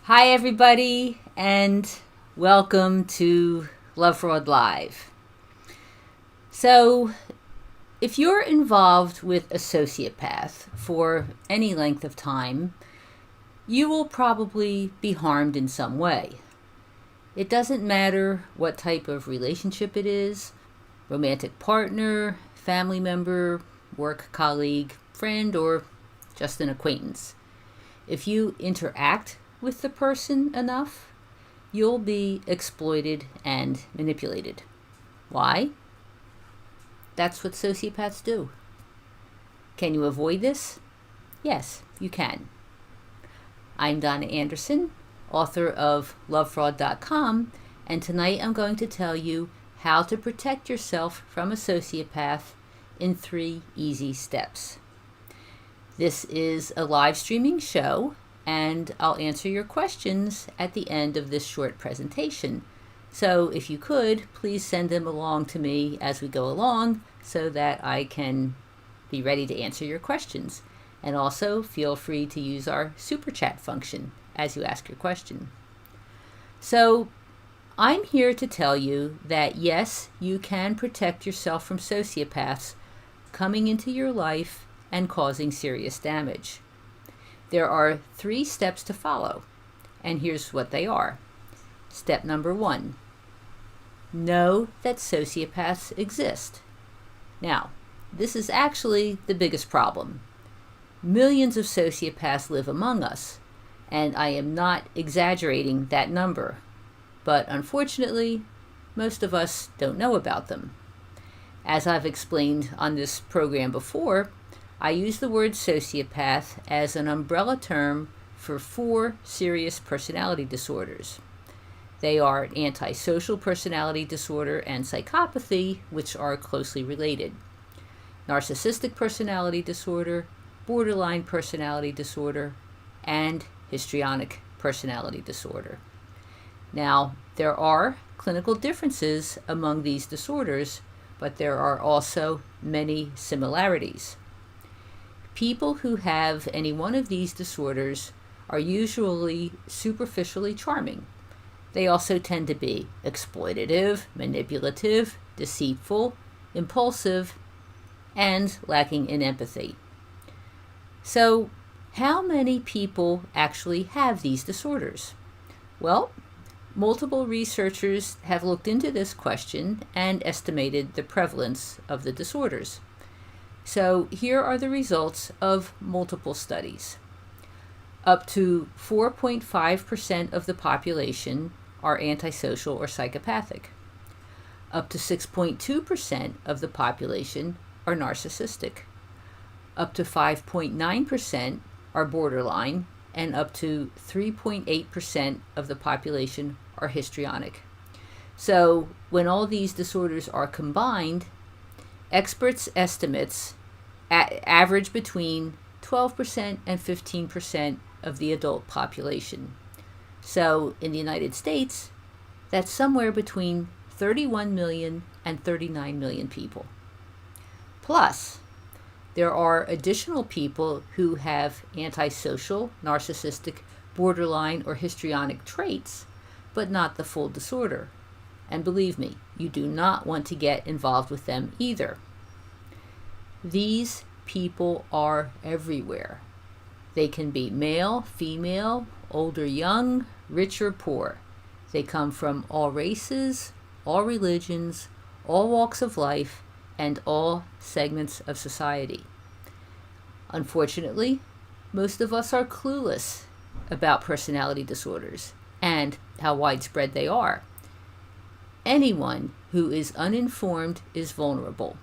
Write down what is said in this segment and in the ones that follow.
Hi, everybody, and welcome to Lovefraud Live. So, if you're involved with a sociopath for any length of time, you will probably be harmed in some way. It doesn't matter what type of relationship it is, romantic partner, family member, work colleague, friend, or just an acquaintance. If you interact with the person enough, you'll be exploited and manipulated. Why? That's what sociopaths do. Can you avoid this? Yes, you can. I'm Donna Andersen, author of Lovefraud.com, and tonight I'm going to tell you how to protect yourself from a sociopath in 3 easy steps. This is a live streaming show, and I'll answer your questions at the end of this short presentation. So if you could, please send them along to me as we go along so that I can be ready to answer your questions. And also feel free to use our super chat function as you ask your question. So I'm here to tell you that yes, you can protect yourself from sociopaths coming into your life and causing serious damage. There are 3 steps to follow, and here's what they are. Step number 1, know that sociopaths exist. Now, this is actually the biggest problem. Millions of sociopaths live among us, and I am not exaggerating that number, but unfortunately, most of us don't know about them. As I've explained on this program before, I use the word sociopath as an umbrella term for 4 serious personality disorders. They are antisocial personality disorder and psychopathy, which are closely related. Narcissistic personality disorder, borderline personality disorder, and histrionic personality disorder. Now, there are clinical differences among these disorders, but there are also many similarities. People who have any one of these disorders are usually superficially charming. They also tend to be exploitative, manipulative, deceitful, impulsive, and lacking in empathy. So, how many people actually have these disorders? Well, multiple researchers have looked into this question and estimated the prevalence of the disorders. So here are the results of multiple studies. Up to 4.5% of the population are antisocial or psychopathic. Up to 6.2% of the population are narcissistic. Up to 5.9% are borderline, and up to 3.8% of the population are histrionic. So when all these disorders are combined, experts' estimates average between 12% and 15% of the adult population. So in the United States, that's somewhere between 31 million and 39 million people. Plus, there are additional people who have antisocial, narcissistic, borderline, or histrionic traits, but not the full disorder. And believe me, you do not want to get involved with them either. These people are everywhere. They can be male, female, old or young, rich or poor. They come from all races, all religions, all walks of life, and all segments of society. Unfortunately, most of us are clueless about personality disorders and how widespread they are. Anyone who is uninformed is vulnerable.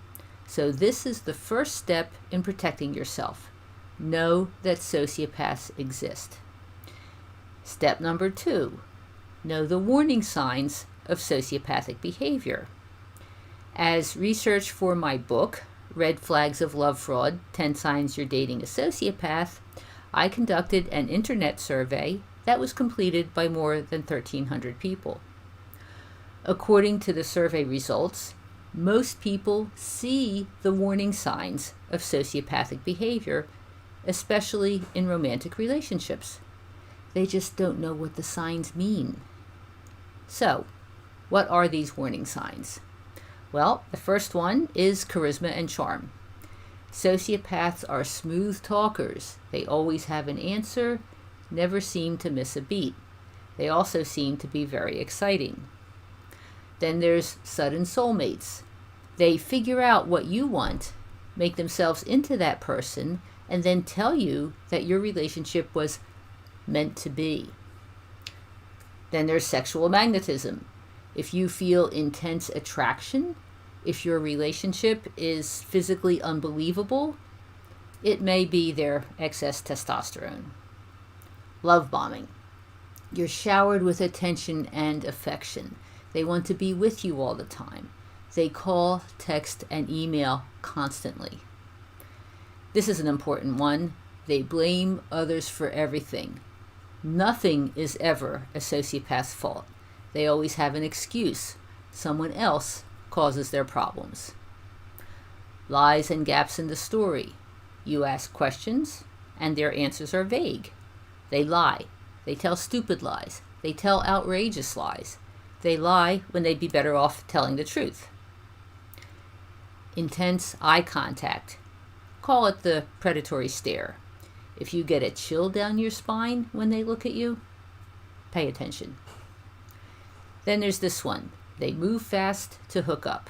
So this is the first step in protecting yourself. Know that sociopaths exist. Step number 2, know the warning signs of sociopathic behavior. As research for my book, Red Flags of Love Fraud, 10 Signs You're Dating a Sociopath, I conducted an internet survey that was completed by more than 1,300 people. According to the survey results, most people see the warning signs of sociopathic behavior, especially in romantic relationships. They just don't know what the signs mean. So, what are these warning signs? Well, the first one is charisma and charm. Sociopaths are smooth talkers. They always have an answer, never seem to miss a beat. They also seem to be very exciting. Then there's sudden soulmates. They figure out what you want, make themselves into that person, and then tell you that your relationship was meant to be. Then there's sexual magnetism. If you feel intense attraction, if your relationship is physically unbelievable, it may be their excess testosterone. Love bombing. You're showered with attention and affection. They want to be with you all the time. They call, text, and email constantly. This is an important one. They blame others for everything. Nothing is ever a sociopath's fault. They always have an excuse. Someone else causes their problems. Lies and gaps in the story. You ask questions, and their answers are vague. They lie. They tell stupid lies. They tell outrageous lies. They lie when they'd be better off telling the truth. Intense eye contact. Call it the predatory stare. If you get a chill down your spine when they look at you, pay attention. Then there's this one. They move fast to hook up.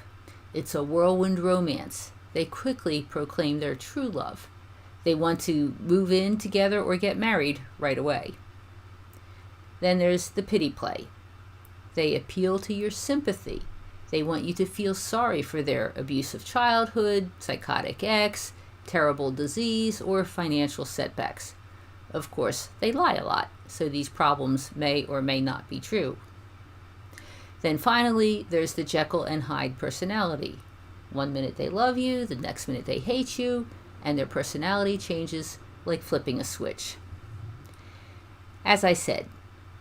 It's a whirlwind romance. They quickly proclaim their true love. They want to move in together or get married right away. Then there's the pity play. They appeal to your sympathy. They want you to feel sorry for their abusive childhood, psychotic ex, terrible disease, or financial setbacks. Of course, they lie a lot, so these problems may or may not be true. Then finally, there's the Jekyll and Hyde personality. One minute they love you, the next minute they hate you, and their personality changes like flipping a switch. As I said,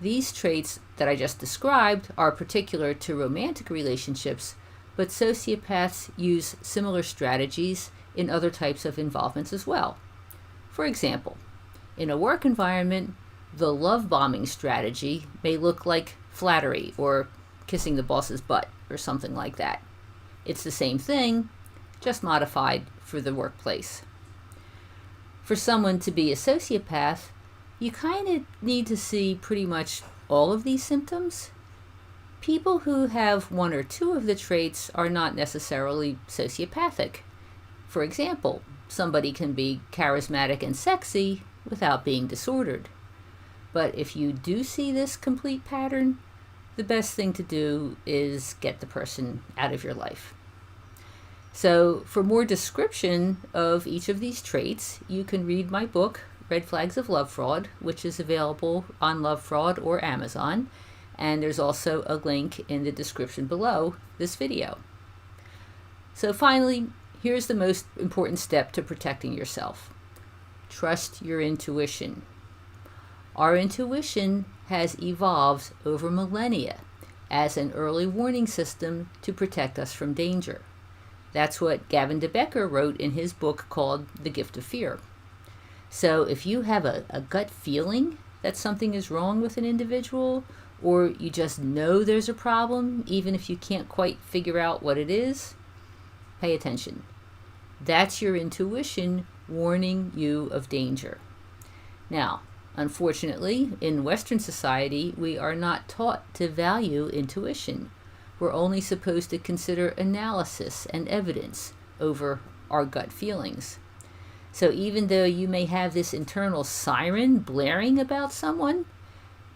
these traits that I just described are particular to romantic relationships, but sociopaths use similar strategies in other types of involvements as well. For example, in a work environment, the love bombing strategy may look like flattery or kissing the boss's butt or something like that. It's the same thing, just modified for the workplace. For someone to be a sociopath, you kind of need to see pretty much all of these symptoms. People who have one or two of the traits are not necessarily sociopathic. For example, somebody can be charismatic and sexy without being disordered. But if you do see this complete pattern, the best thing to do is get the person out of your life. So for more description of each of these traits, you can read my book, Red Flags of Love Fraud, which is available on Lovefraud or Amazon. And there's also a link in the description below this video. So finally, here's the most important step to protecting yourself. Trust your intuition. Our intuition has evolved over millennia as an early warning system to protect us from danger. That's what Gavin de Becker wrote in his book called The Gift of Fear. So if you have a gut feeling that something is wrong with an individual, or you just know there's a problem, even if you can't quite figure out what it is, pay attention. That's your intuition warning you of danger. Now, unfortunately, in Western society, we are not taught to value intuition. We're only supposed to consider analysis and evidence over our gut feelings. So even though you may have this internal siren blaring about someone,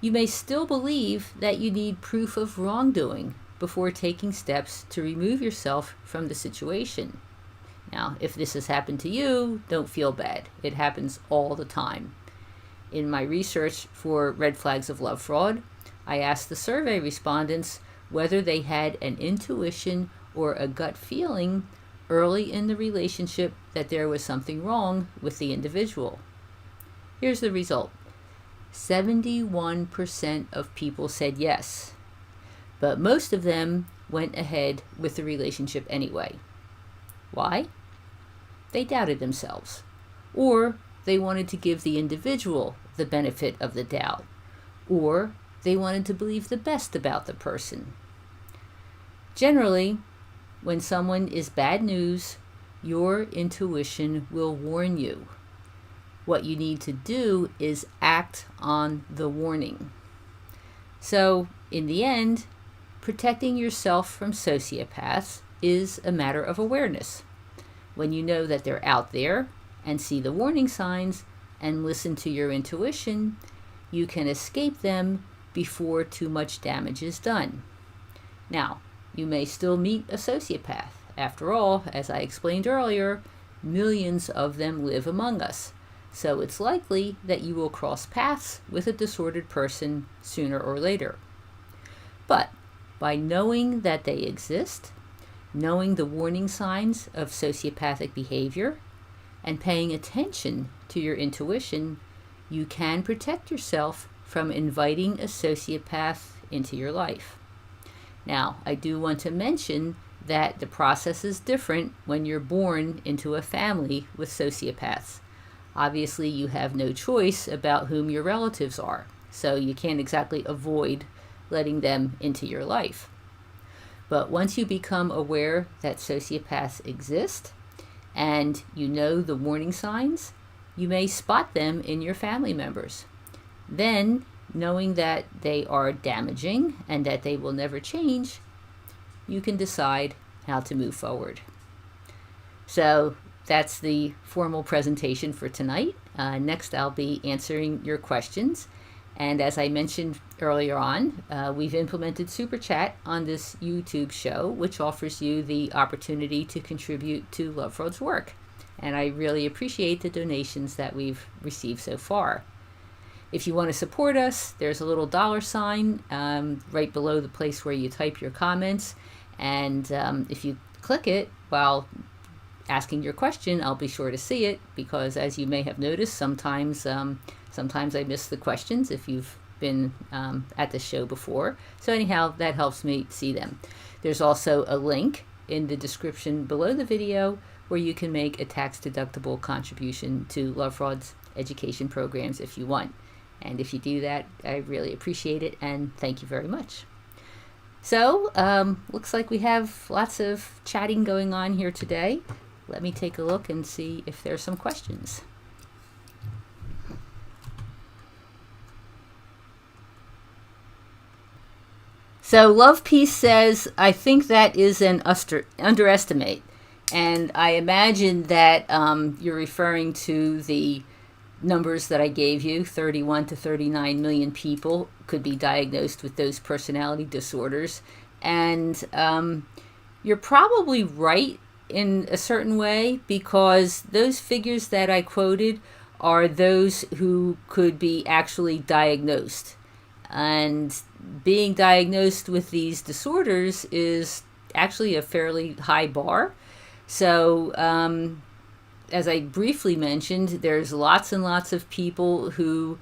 you may still believe that you need proof of wrongdoing before taking steps to remove yourself from the situation. Now, if this has happened to you, don't feel bad. It happens all the time. In my research for Red Flags of Love Fraud, I asked the survey respondents whether they had an intuition or a gut feeling early in the relationship that there was something wrong with the individual. Here's the result. 71% of people said yes, but most of them went ahead with the relationship anyway. Why? They doubted themselves, or they wanted to give the individual the benefit of the doubt. or they wanted to believe the best about the person. Generally, when someone is bad news, your intuition will warn you. What you need to do is act on the warning. So, in the end, protecting yourself from sociopaths is a matter of awareness. When you know that they're out there and see the warning signs and listen to your intuition, you can escape them before too much damage is done. Now, you may still meet a sociopath. After all, as I explained earlier, millions of them live among us. So it's likely that you will cross paths with a disordered person sooner or later. But by knowing that they exist, knowing the warning signs of sociopathic behavior, and paying attention to your intuition, you can protect yourself from inviting a sociopath into your life. Now, I do want to mention that the process is different when you're born into a family with sociopaths. Obviously, you have no choice about whom your relatives are, so you can't exactly avoid letting them into your life. But once you become aware that sociopaths exist and you know the warning signs, you may spot them in your family members. Then, knowing that they are damaging and that they will never change, you can decide how to move forward. So that's the formal presentation for tonight. Next, I'll be answering your questions. And as I mentioned earlier on, we've implemented Super Chat on this YouTube show, which offers you the opportunity to contribute to Lovefraud's work. And I really appreciate the donations that we've received so far. If you want to support us, there's a little $sign right below the place where you type your comments. And if you click it while asking your question, I'll be sure to see it, because as you may have noticed, sometimes I miss the questions if you've been at the show before. So anyhow, that helps me see them. There's also a link in the description below the video where you can make a tax-deductible contribution to Lovefraud's education programs if you want. And if you do that, I really appreciate it, and thank you very much. So, looks like we have lots of chatting going on here today. Let me take a look and see if there's some questions. So, Love Peace says, I think that is an underestimate. And I imagine that you're referring to the numbers that I gave you. 31 to 39 million people could be diagnosed with those personality disorders. And you're probably right in a certain way, because those figures that I quoted are those who could be actually diagnosed. And being diagnosed with these disorders is actually a fairly high bar. So, as I briefly mentioned, there's lots and lots of people who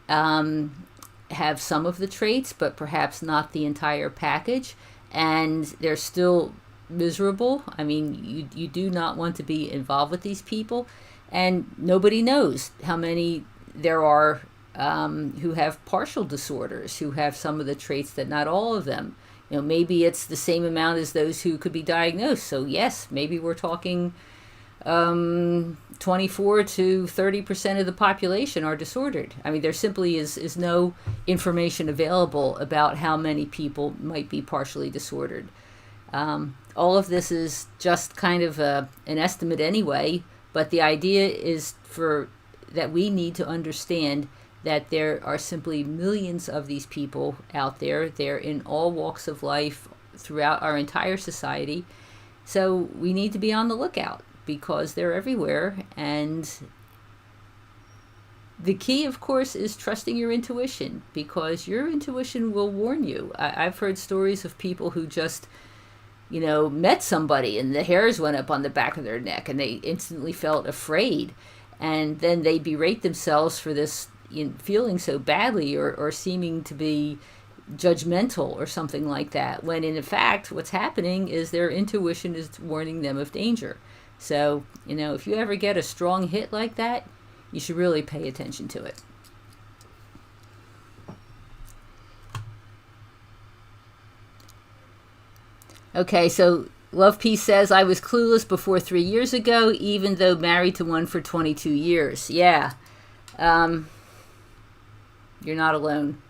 have some of the traits, but perhaps not the entire package, and they're still miserable. I mean, you do not want to be involved with these people, and nobody knows how many there are who have partial disorders, who have some of the traits that not all of them. You know, maybe it's the same amount as those who could be diagnosed. So yes, maybe we're talking 24 to 30% of the population are disordered. I mean, there simply is no information available about how many people might be partially disordered. All of this is just kind of an estimate anyway, but the idea is that we need to understand that there are simply millions of these people out there. They're in all walks of life throughout our entire society. So we need to be on the lookout, because they're everywhere. And the key, of course, is trusting your intuition, because your intuition will warn you. I've heard stories of people who just, met somebody and the hairs went up on the back of their neck and they instantly felt afraid. And then they berate themselves for this, feeling so badly or seeming to be judgmental or something like that, when in fact what's happening is their intuition is warning them of danger. So, if you ever get a strong hit like that, you should really pay attention to it. Okay, so Love Peace says, I was clueless before 3 years ago, even though married to one for 22 years. Yeah, you're not alone.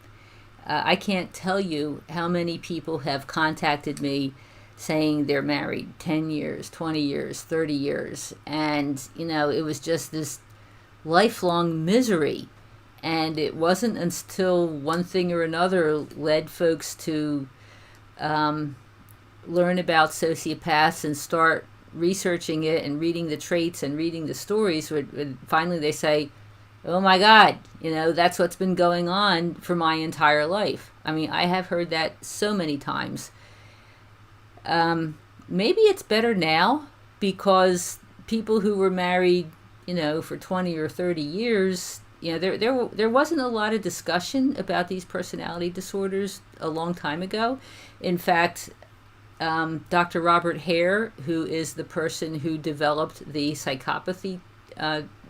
I can't tell you how many people have contacted me saying they're married 10 years, 20 years, 30 years. And, it was just this lifelong misery. And it wasn't until one thing or another led folks to learn about sociopaths and start researching it and reading the traits and reading the stories where finally they say, oh my God, that's what's been going on for my entire life. I mean, I have heard that so many times. Maybe it's better now because people who were married, for 20 or 30 years, there wasn't a lot of discussion about these personality disorders a long time ago. In fact, Dr. Robert Hare, who is the person who developed the psychopathy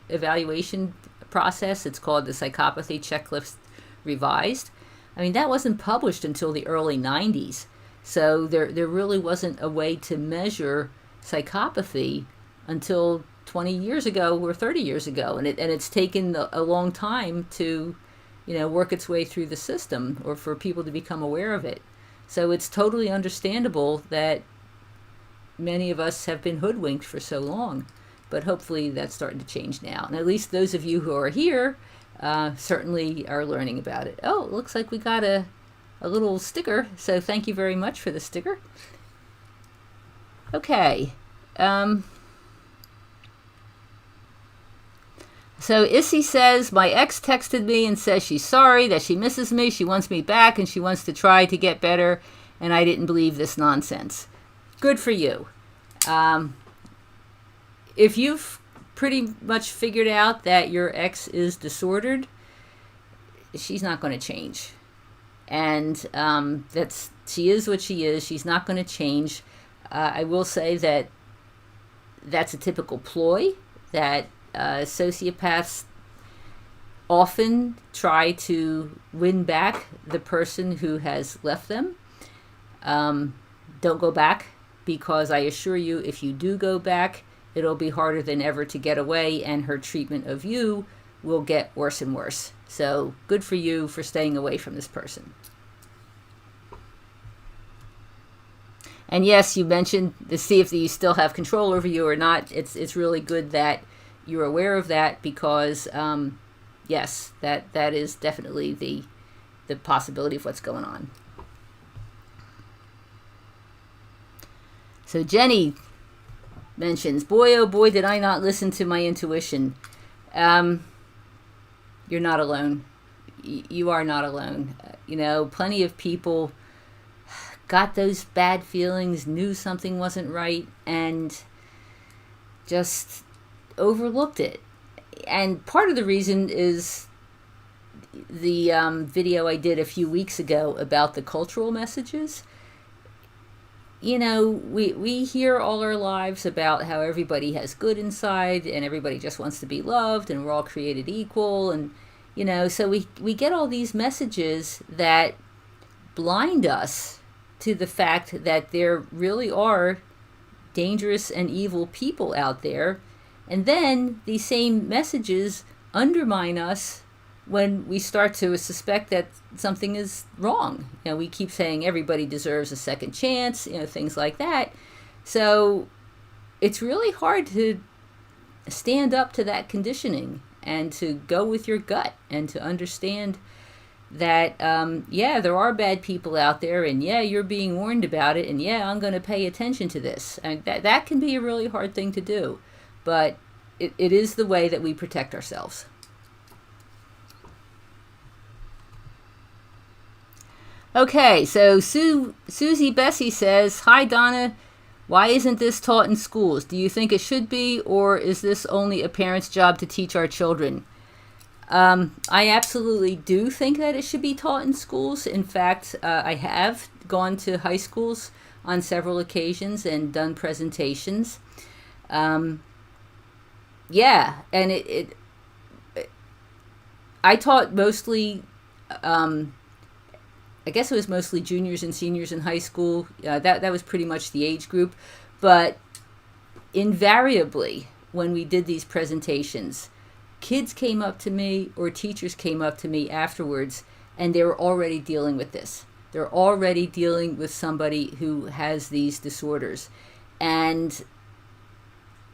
evaluation process, it's called the Psychopathy Checklist Revised. I mean, that wasn't published until the early 90s. So there really wasn't a way to measure psychopathy until 20 years ago or 30 years ago. And it's taken a long time to, work its way through the system or for people to become aware of it. So it's totally understandable that many of us have been hoodwinked for so long, but hopefully that's starting to change now. And at least those of you who are here certainly are learning about it. Oh, it looks like we got a little sticker, so thank you very much for the sticker. Okay. So Issy says, my ex texted me and says she's sorry, that she misses me, she wants me back, and she wants to try to get better, and I didn't believe this nonsense. Good for you. If you've pretty much figured out that your ex is disordered, she's not going to change. And she is what she is. She's not going to change. I will say that that's a typical ploy that sociopaths often try to win back the person who has left them. Don't go back, because I assure you, if you do go back, it'll be harder than ever to get away, and her treatment of you will get worse and worse. So good for you for staying away from this person. And yes, you mentioned to see if you still have control over you or not. It's really good that you're aware of that, because yes, that is definitely the possibility of what's going on. So Jenny mentions, boy, oh boy, did I not listen to my intuition. You're not alone. You are not alone. Plenty of people got those bad feelings, knew something wasn't right, and just overlooked it. And part of the reason is the video I did a few weeks ago about the cultural messages. We hear all our lives about how everybody has good inside and everybody just wants to be loved and we're all created equal. And, so we get all these messages that blind us to the fact that there really are dangerous and evil people out there. And then these same messages undermine us when we start to suspect that something is wrong. We keep saying everybody deserves a second chance, things like that. So it's really hard to stand up to that conditioning and to go with your gut and to understand that, there are bad people out there, and you're being warned about it, and I'm going to pay attention to this. And that can be a really hard thing to do, but it is the way that we protect ourselves. Okay, so Susie Bessie says, hi Donna, why isn't this taught in schools? Do you think it should be, or is this only a parent's job to teach our children? I absolutely do think that it should be taught in schools. In fact, I have gone to high schools on several occasions and done presentations. And I taught mostly I guess it was mostly juniors and seniors in high school. That was pretty much the age group. But invariably, when we did these presentations, kids came up to me or teachers came up to me afterwards, and they were already dealing with this. They're already dealing with somebody who has these disorders. And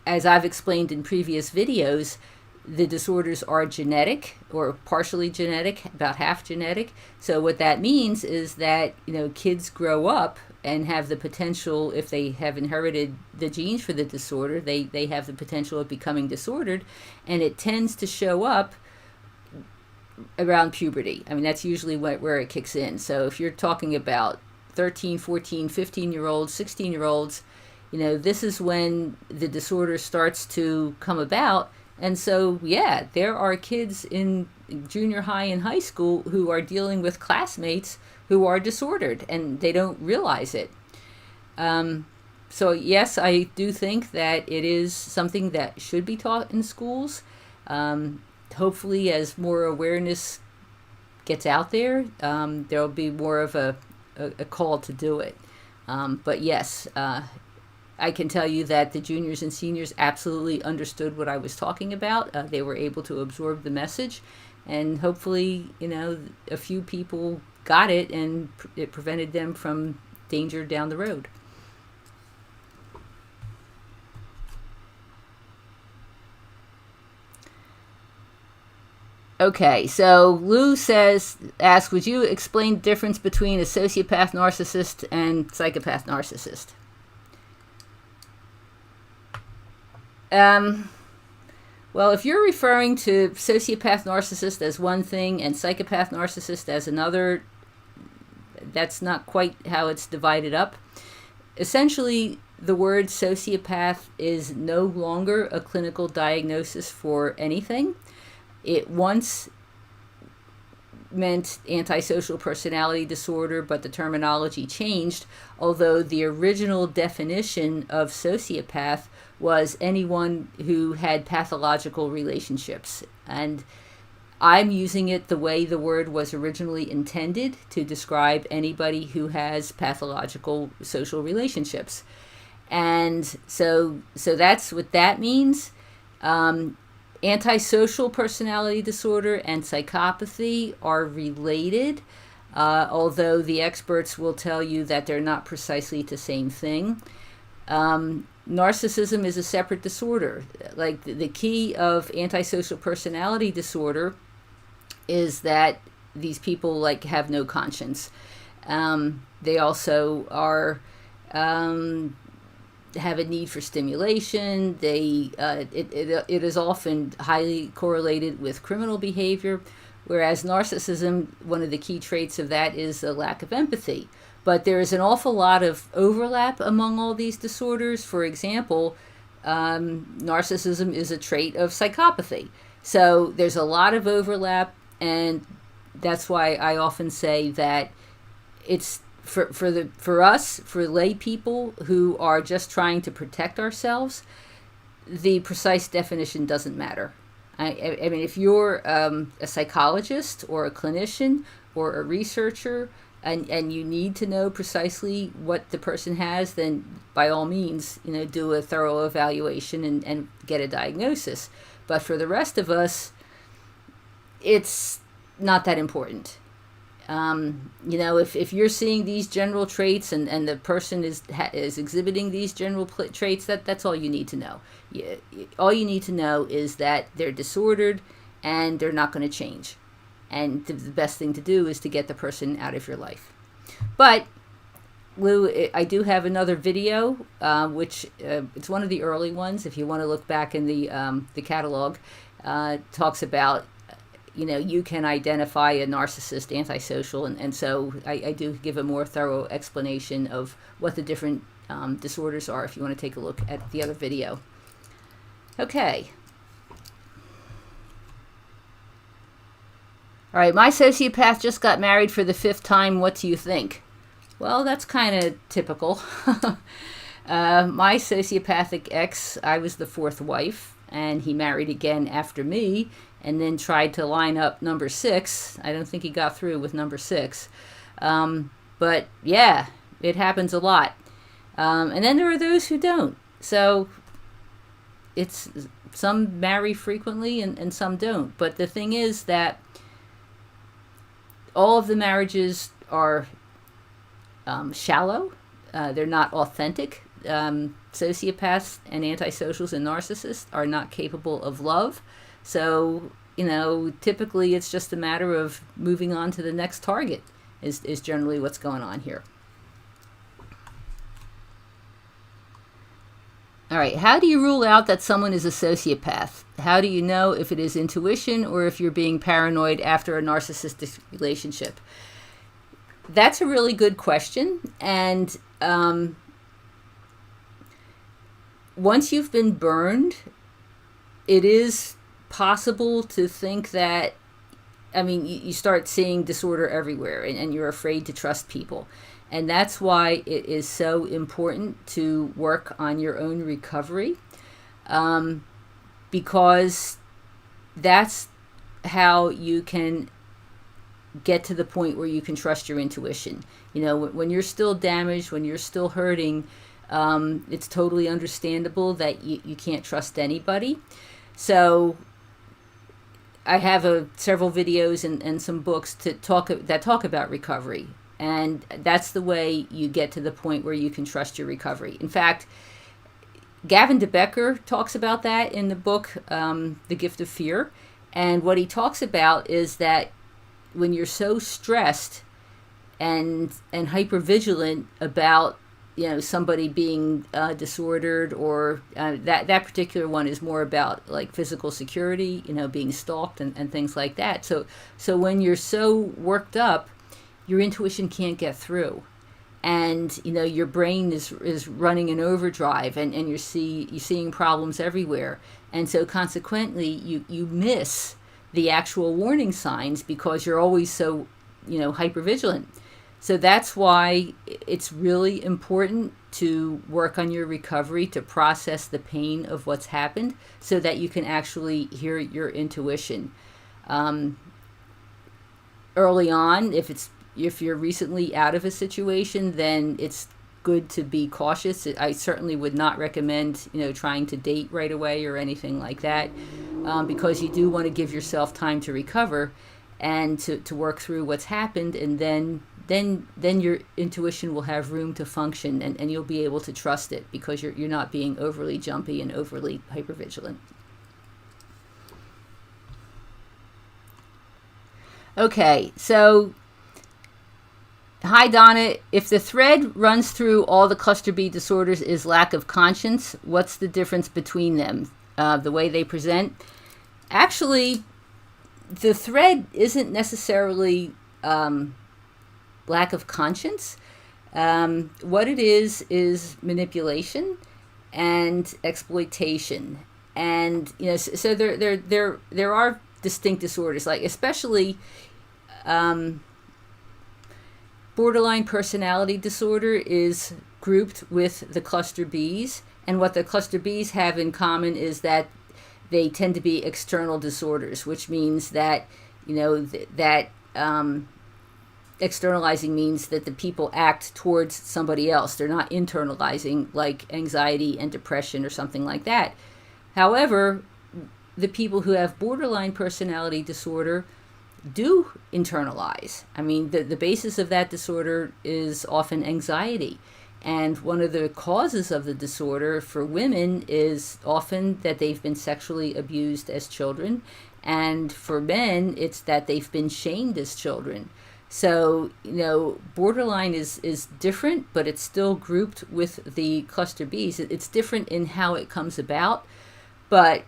as I've explained in previous videos, the disorders are genetic or partially genetic, about half genetic. So what that means is that, kids grow up and have the potential, if they have inherited the genes for the disorder, they have the potential of becoming disordered, and it tends to show up around puberty. I mean, that's usually where it kicks in. So if you're talking about 13, 14, 15-year-olds, 16-year-olds, this is when the disorder starts to come about. And so, yeah, there are kids in junior high and high school who are dealing with classmates who are disordered, and they don't realize it. So, yes, I do think that it is something that should be taught in schools. Hopefully, as more awareness gets out there, there'll be more of a call to do it. But yes, I can tell you that the juniors and seniors absolutely understood what I was talking about. They were able to absorb the message, and hopefully, a few people got it, and it prevented them from danger down the road. Okay, so Lou asks, would you explain the difference between a sociopath narcissist and psychopath narcissist? Well, if you're referring to sociopath narcissist as one thing and psychopath narcissist as another, that's not quite how it's divided up. Essentially, the word sociopath is no longer a clinical diagnosis for anything. It once meant antisocial personality disorder, but the terminology changed, although the original definition of sociopath was anyone who had pathological relationships. And I'm using it the way the word was originally intended, to describe anybody who has pathological social relationships. And so that's what that means. Antisocial personality disorder and psychopathy are related, although the experts will tell you that they're not precisely the same thing. Narcissism is a separate disorder. Like, the key of antisocial personality disorder is that these people have no conscience. They also are have a need for stimulation. It is often highly correlated with criminal behavior, whereas narcissism, one of the key traits of that is a lack of empathy. But there is an awful lot of overlap among all these disorders. For example, narcissism is a trait of psychopathy. So there's a lot of overlap, and that's why I often say that it's for us, for lay people who are just trying to protect ourselves, the precise definition doesn't matter. I mean, if you're a psychologist or a clinician or a researcher, and you need to know precisely what the person has, then by all means, do a thorough evaluation and get a diagnosis. But for the rest of us, it's not that important. If you're seeing these general traits and the person is exhibiting these general traits, that's all you need to know. All you need to know is that they're disordered and they're not going to change. And the best thing to do is to get the person out of your life. But, Lou, I do have another video, which it's one of the early ones. If you want to look back in the catalog, talks about, you can identify a narcissist, antisocial, and so I do give a more thorough explanation of what the different disorders are if you want to take a look at the other video. Okay. All right, my sociopath just got married for the 5th time. What do you think? Well, that's kind of typical. My sociopathic ex, I was the 4th wife, and he married again after me, and then tried to line up number 6. I don't think he got through with number 6. But yeah, it happens a lot. And then there are those who don't. So it's some marry frequently and some don't. But the thing is that all of the marriages are shallow. They're not authentic. Sociopaths and antisocials and narcissists are not capable of love. So, typically it's just a matter of moving on to the next target is generally what's going on here. All right, how do you rule out that someone is a sociopath? How do you know if it is intuition or if you're being paranoid after a narcissistic relationship? That's a really good question. And once you've been burned, it is possible to think that, you start seeing disorder everywhere and you're afraid to trust people. And that's why it is so important to work on your own recovery, because that's how you can get to the point where you can trust your intuition. When you're still damaged, when you're still hurting, it's totally understandable that you can't trust anybody. So I have several videos and some books that talk about recovery. And that's the way you get to the point where you can trust your recovery. In fact, Gavin de Becker talks about that in the book, The Gift of Fear. And what he talks about is that when you're so stressed and hypervigilant about somebody being disordered, or that particular one is more about like physical security, being stalked and things like that. So when you're so worked up, your intuition can't get through, and your brain is running in overdrive, and you're seeing problems everywhere, and so consequently you miss the actual warning signs because you're always so hypervigilant. So that's why it's really important to work on your recovery, to process the pain of what's happened so that you can actually hear your intuition. Early on, if you're recently out of a situation, then it's good to be cautious. I certainly would not recommend, trying to date right away or anything like that, because you do want to give yourself time to recover and to work through what's happened, and then your intuition will have room to function, and you'll be able to trust it because you're not being overly jumpy and overly hypervigilant. Okay, so hi, Donna. If the thread runs through all the cluster B disorders is lack of conscience, what's the difference between them? The way they present? Actually, the thread isn't necessarily lack of conscience. What it is manipulation and exploitation. And, so there are distinct disorders, like especially borderline personality disorder is grouped with the cluster Bs, and what the cluster Bs have in common is that they tend to be external disorders, which means that externalizing means that the people act towards somebody else. They're not internalizing like anxiety and depression or something like that. However, the people who have borderline personality disorder do internalize. The basis of that disorder is often anxiety. And one of the causes of the disorder for women is often that they've been sexually abused as children. And for men, it's that they've been shamed as children. So, borderline is different, but it's still grouped with the cluster Bs. It's different in how it comes about, but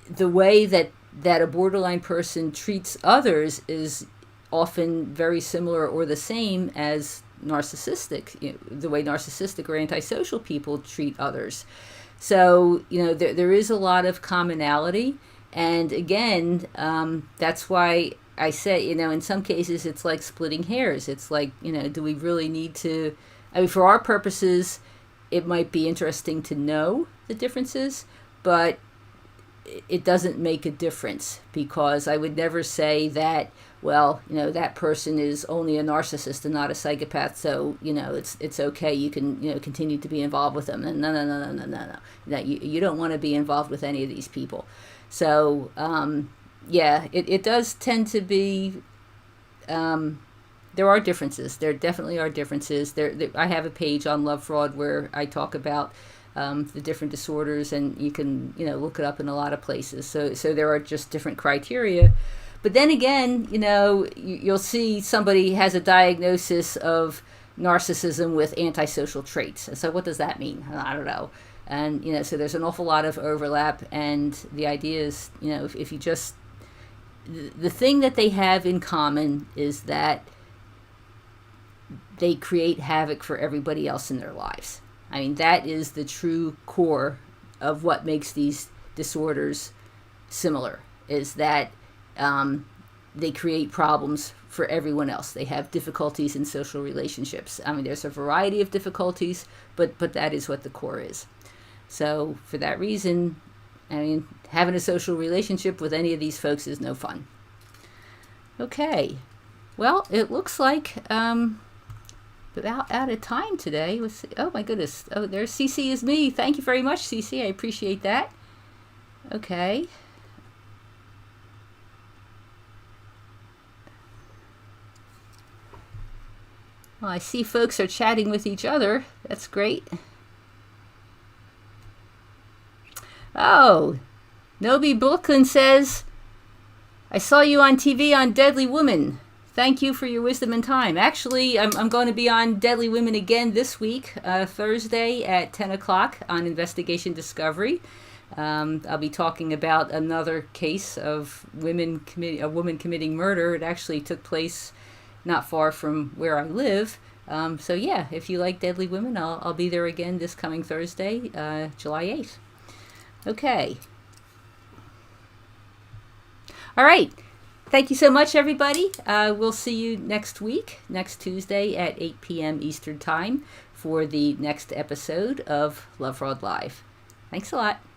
the way that a borderline person treats others is often very similar or the same as narcissistic, the way narcissistic or antisocial people treat others. So, there is a lot of commonality. And again, that's why I say, in some cases it's like splitting hairs. It's like, do we really need to, for our purposes, it might be interesting to know the differences, but it doesn't make a difference, because I would never say that, well, that person is only a narcissist and not a psychopath, so, it's okay. You can, continue to be involved with them. And no. You don't want to be involved with any of these people. So, it does tend to be, there are differences. There definitely are differences. I have a page on Lovefraud where I talk about the different disorders, and you can, look it up in a lot of places. So there are just different criteria. But then again, you'll see somebody has a diagnosis of narcissism with antisocial traits. And so what does that mean? I don't know. And, so there's an awful lot of overlap. And the idea is, if you just, the thing that they have in common is that they create havoc for everybody else in their lives. I mean, that is the true core of what makes these disorders similar, is that they create problems for everyone else. They have difficulties in social relationships. I mean, there's a variety of difficulties, but that is what the core is. So for that reason, I mean, having a social relationship with any of these folks is no fun. Okay. Well, it looks like about out of time today. Oh my goodness. Oh, there's CC is me. Thank you very much, CC. I appreciate that. Okay. Well, I see folks are chatting with each other. That's great. Oh, Nobi Brooklyn says, I saw you on TV on Deadly Woman. Thank you for your wisdom and time. Actually, I'm going to be on Deadly Women again this week, Thursday at 10 o'clock on Investigation Discovery. I'll be talking about another case of a woman committing murder. It actually took place not far from where I live. So yeah, if you like Deadly Women, I'll be there again this coming Thursday, July 8th. Okay. All right. Thank you so much, everybody. We'll see you next week, next Tuesday at 8 p.m. Eastern Time for the next episode of Lovefraud Live. Thanks a lot.